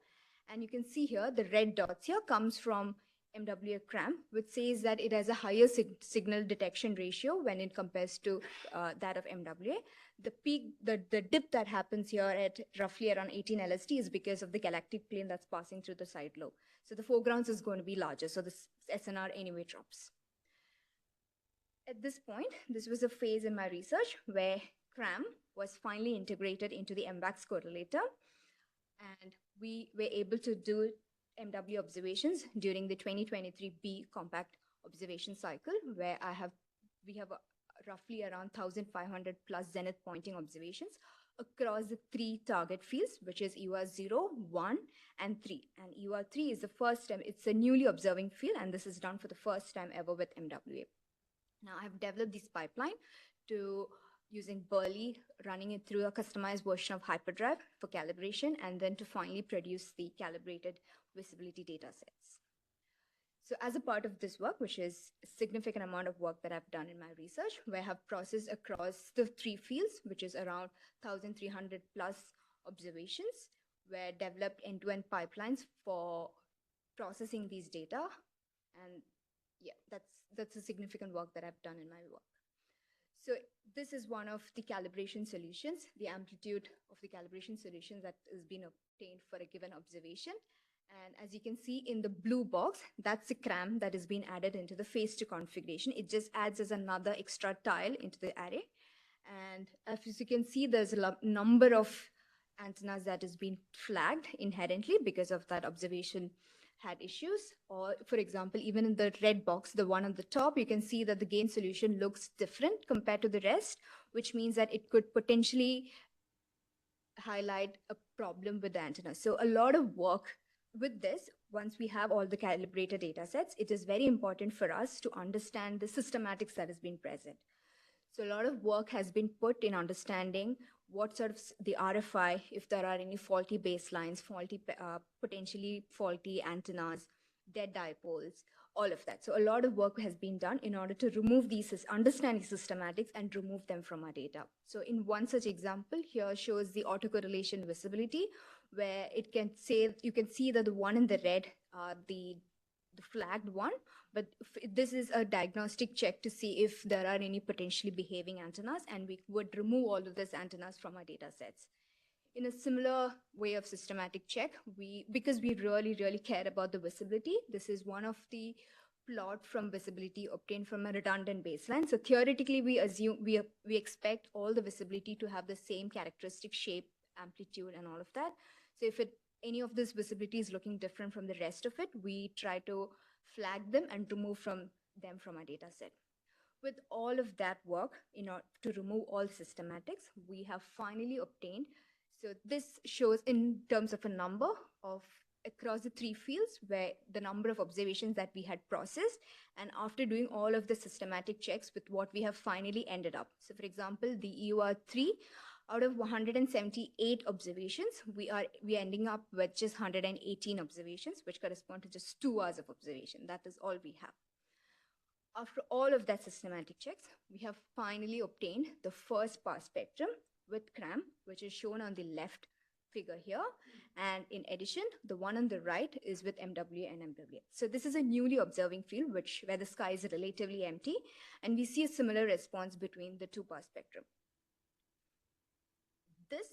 S6: And you can see here, the red dots here comes from MWA CRAM, which says that it has a higher signal detection ratio when it compares to that of MWA. The dip that happens here at roughly around 18 LSD is because of the galactic plane that's passing through the side lobe. So the foregrounds is going to be larger, so the SNR anyway drops. At this point, this was a phase in my research where CRAM was finally integrated into the MWAX correlator, and we were able to do MW observations during the 2023 B compact observation cycle, where we have roughly around 1,500 plus zenith pointing observations across the 3 target fields, which is EoR 0, 1, and 3. And EoR 3 is the first time, it's a newly observing field, and this is done for the first time ever with MWA. Now, I have developed this pipeline using Burley, running it through a customized version of Hyperdrive for calibration, and then to finally produce the calibrated visibility data sets. So as a part of this work, which is a significant amount of work that I've done in my research, where I have processed across the 3 fields, which is around 1,300 plus observations, where developed end-to-end pipelines for processing these data. And yeah, that's a significant work that I've done in my work. So this is one of the calibration solutions, the amplitude of the calibration solution that has been obtained for a given observation. And as you can see in the blue box, that's a CRAM that has been added into the phase 2 configuration. It just adds as another extra tile into the array. And as you can see, there's a number of antennas that has been flagged inherently because of that observation had issues. Or for example, even in the red box, the one on the top, you can see that the gain solution looks different compared to the rest, which means that it could potentially highlight a problem with the antenna. So a lot of work with this. Once we have all the calibrated data sets, it is very important for us to understand the systematics that has been present. So a lot of work has been put in understanding what sort of the RFI, if there are any faulty baselines, potentially faulty antennas, dead dipoles, all of that. So a lot of work has been done in order to remove these, understand these systematics and remove them from our data. So in one such example here shows the autocorrelation visibility, where it can say, you can see that the one in the red, the flagged one, but this is a diagnostic check to see if there are any potentially behaving antennas, and we would remove all of these antennas from our data sets. In a similar way of systematic check, because we really care about the visibility, this is one of the plot from visibility obtained from a redundant baseline. So theoretically, we assume we expect all the visibility to have the same characteristic shape, amplitude, and all of that. So if any of this visibility is looking different from the rest of it, we try to flag them and remove them from our data set. With all of that work, in order to remove all systematics, we have finally obtained. So this shows in terms of a number of across the 3 fields, where the number of observations that we had processed, and after doing all of the systematic checks with what we have finally ended up. So for example, the EoR 3, out of 178 observations, we are ending up with just 118 observations, which correspond to just 2 hours of observation. That is all we have. After all of that systematic checks, we have finally obtained the first pass spectrum with CRAM, which is shown on the left figure here. And in addition, the one on the right is with MWA and MWA. So this is a newly observing field where the sky is relatively empty, and we see a similar response between the 2 pass spectrum. This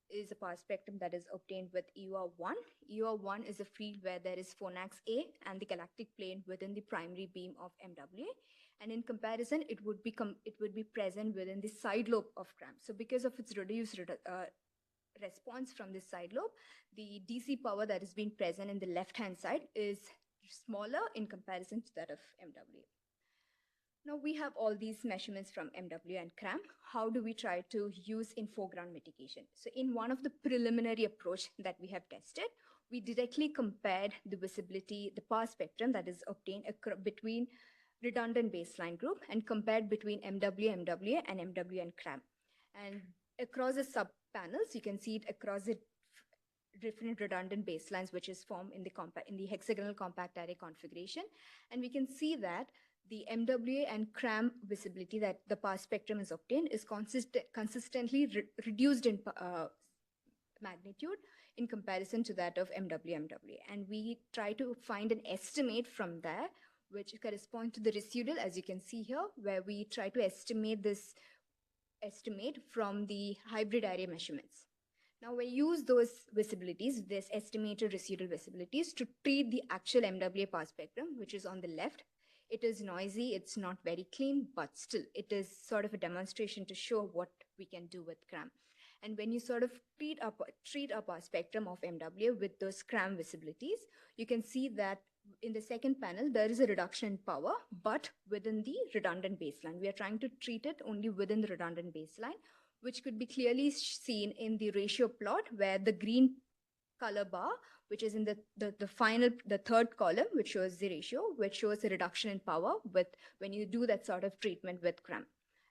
S6: is a pass spectrum that is obtained with EoR1. EoR1 is a field where there is phonax A and the galactic plane within the primary beam of MWA. And in comparison, it would be present within the side lobe of CRAM. So because of its reduced response from this side lobe, the DC power that is being present in the left-hand side is smaller in comparison to that of MWA. Now we have all these measurements from MWA and CRAM. How do we try to use in foreground mitigation? So in one of the preliminary approach that we have tested, we directly compared the visibility, the pass spectrum that is obtained between redundant baseline group, and compared between MWA, MWA, and MWA and CRAM. And across the sub panels, you can see it across the different redundant baselines, which is formed in the hexagonal compact array configuration. And we can see that the MWA and CRAM visibility that the pass spectrum is obtained is consistently reduced in magnitude in comparison to that of MWA, MWA. And we try to find an estimate from there, which corresponds to the residual, as you can see here, where we try to estimate from the hybrid array measurements. Now we use those visibilities, this estimated residual visibilities, to treat the actual MWA pass spectrum, which is on the left. It is noisy, it's not very clean, but still it is sort of a demonstration to show what we can do with CRAM. And when you sort of treat up a spectrum of MWA with those CRAM visibilities, you can see that in the second panel, there is a reduction in power, but within the redundant baseline. We are trying to treat it only within the redundant baseline, which could be clearly seen in the ratio plot, where the green color bar, which is in the third column, which shows the ratio, which shows a reduction in power when you do that sort of treatment with CRAM.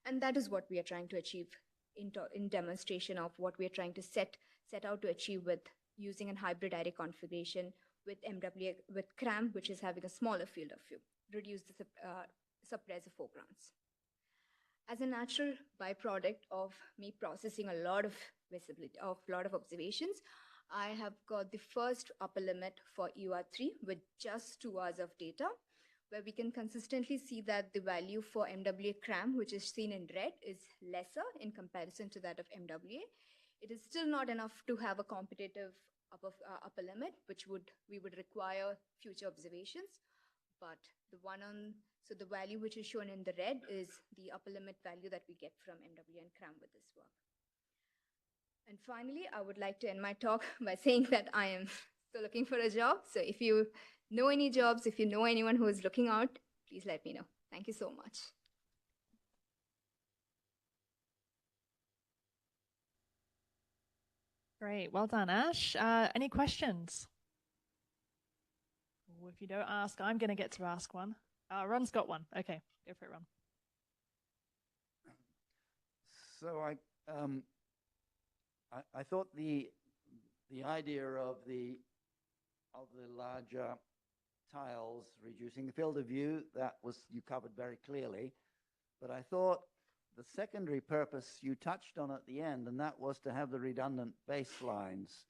S6: And that is what we are trying to achieve in demonstration of what we are trying to set out to achieve with using a hybrid array configuration with MWA, with CRAM, which is having a smaller field of view, reduce the suppress the foregrounds. As a natural byproduct of me processing a lot of visibility, of a lot of observations, I have got the first upper limit for EoR3 with just 2 hours of data, where we can consistently see that the value for MWA cram, which is seen in red, is lesser in comparison to that of MWA. It is still not enough to have a competitive upper limit, which we would require future observations. But the value which is shown in the red is the upper limit value that we get from MWA and cram with this work. And finally, I would like to end my talk by saying that I am still looking for a job. So if you know any jobs, if you know anyone who is looking out, please let me know. Thank you so much.
S1: Great, well done, Ash. Any questions? Or if you don't ask, I'm going to get to ask one. Ron's got one. Okay, go for it, Ron.
S4: So I thought the idea of the larger tiles reducing the field of view, that was you covered very clearly. But I thought the secondary purpose you touched on at the end, and that was to have the redundant baselines.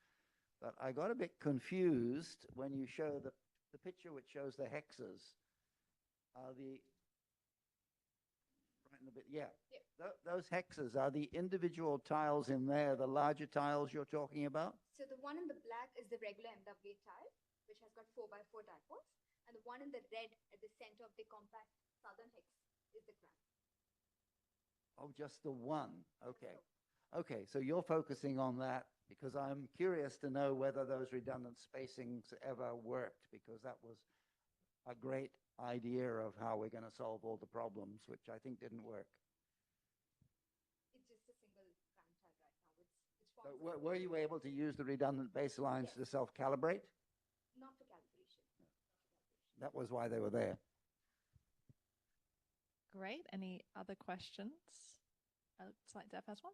S4: But I got a bit confused when you show the picture which shows the hexes. Those hexes, are the individual tiles in there the larger tiles you're talking about?
S6: So the one in the black is the regular MWA tile, which has got 4x4 dipoles. And the one in the red at the center of the compact southern hex is the cram.
S4: Oh, just the one. Okay. Okay, so you're focusing on that because I'm curious to know whether those redundant spacings ever worked, because that was a great idea of how we're going to solve all the problems, which I think didn't work.
S6: It's just a single cram tile right now.
S4: So were you able to use the redundant baselines to self-calibrate?
S6: Not for calibration.
S4: That was why they were there.
S1: Great. Any other questions? Looks like Dev has one.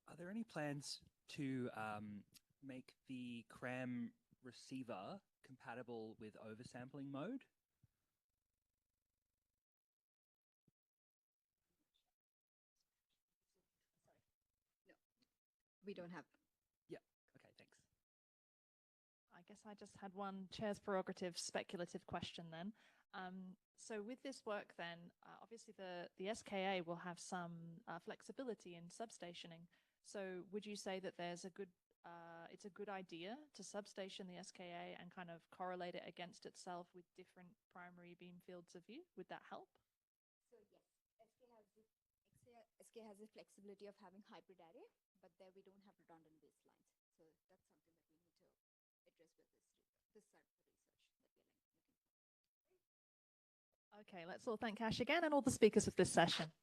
S8: Are there any plans to make the cram receiver compatible with oversampling mode?
S6: No, we don't have.
S8: Yeah. Okay, thanks.
S1: I guess I just had one chair's prerogative speculative question then. So with this work then, obviously the SKA will have some flexibility in substationing. So would you say that there's it's a good idea to substation the SKA and kind of correlate it against itself with different primary beam fields of view? Would that help?
S6: So yes, SK has the flexibility of having hybrid array, but there we don't have redundant baselines. So that's something that we need to address with this side of the research that we are looking for.
S1: Okay, let's all thank Ash again and all the speakers of this session.